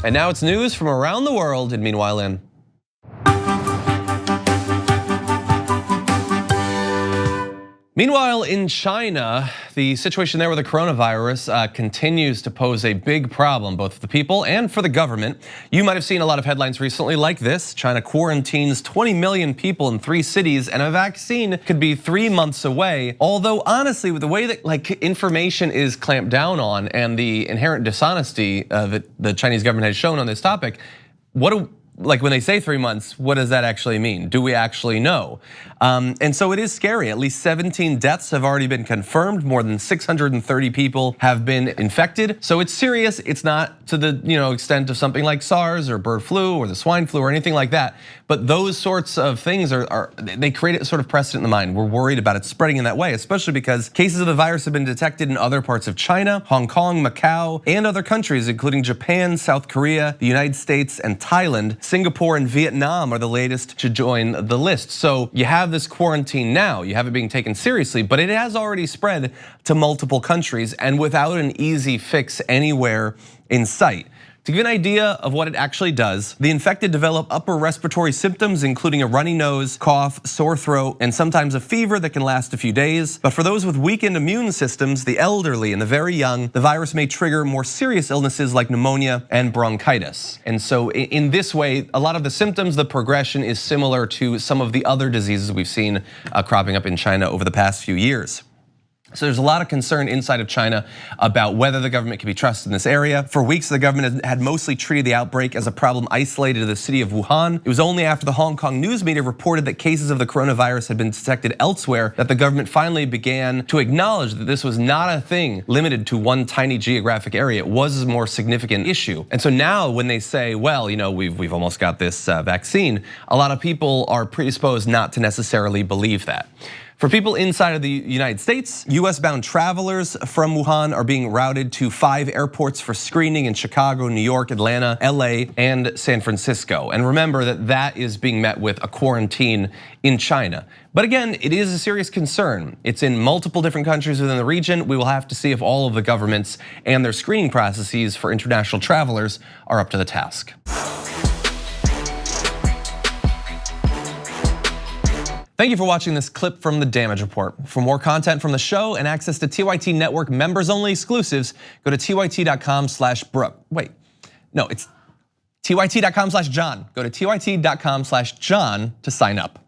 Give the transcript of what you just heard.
And now it's news from around the world, and meanwhile in. Meanwhile, in China, the situation there with the coronavirus continues to pose a big problem, both for the people and for the government. You might have seen a lot of headlines recently like this: China quarantines 20 million people in 3 cities, and a vaccine could be 3 months away. Although honestly, with the way that information is clamped down on and the inherent dishonesty that the Chinese government has shown on this topic, when they say 3 months, what does that actually mean? Do we actually know? And so it is scary. At least 17 deaths have already been confirmed. More than 630 people have been infected. So it's serious. It's not to the extent of something like SARS or bird flu or the swine flu or anything like that. But those sorts of things they create a sort of precedent in the mind. We're worried about it spreading in that way, especially because cases of the virus have been detected in other parts of China, Hong Kong, Macau, and other countries, including Japan, South Korea, the United States, and Thailand. Singapore and Vietnam are the latest to join the list. So you have this quarantine now, you have it being taken seriously, but it has already spread to multiple countries and without an easy fix anywhere in sight. To give you an idea of what it actually does, the infected develop upper respiratory symptoms, including a runny nose, cough, sore throat, and sometimes a fever that can last a few days. But for those with weakened immune systems, the elderly and the very young, the virus may trigger more serious illnesses like pneumonia and bronchitis. And so in this way, a lot of the symptoms, the progression is similar to some of the other diseases we've seen cropping up in China over the past few years. So there's a lot of concern inside of China about whether the government can be trusted in this area. For weeks, the government had mostly treated the outbreak as a problem isolated to the city of Wuhan. It was only after the Hong Kong news media reported that cases of the coronavirus had been detected elsewhere that the government finally began to acknowledge that this was not a thing limited to one tiny geographic area. It was a more significant issue. And so now when they say, well, we've almost got this vaccine, a lot of people are predisposed not to necessarily believe that. For people inside of the United States, US-bound travelers from Wuhan are being routed to 5 airports for screening in Chicago, New York, Atlanta, LA, and San Francisco. And remember that is being met with a quarantine in China. But again, it is a serious concern. It's in multiple different countries within the region. We will have to see if all of the governments and their screening processes for international travelers are up to the task. Thank you for watching this clip from the Damage Report. For more content from the show and access to TYT Network members-only exclusives, go to tyt.com/Brooke. Wait, no, it's tyt.com/John. Go to tyt.com/John to sign up.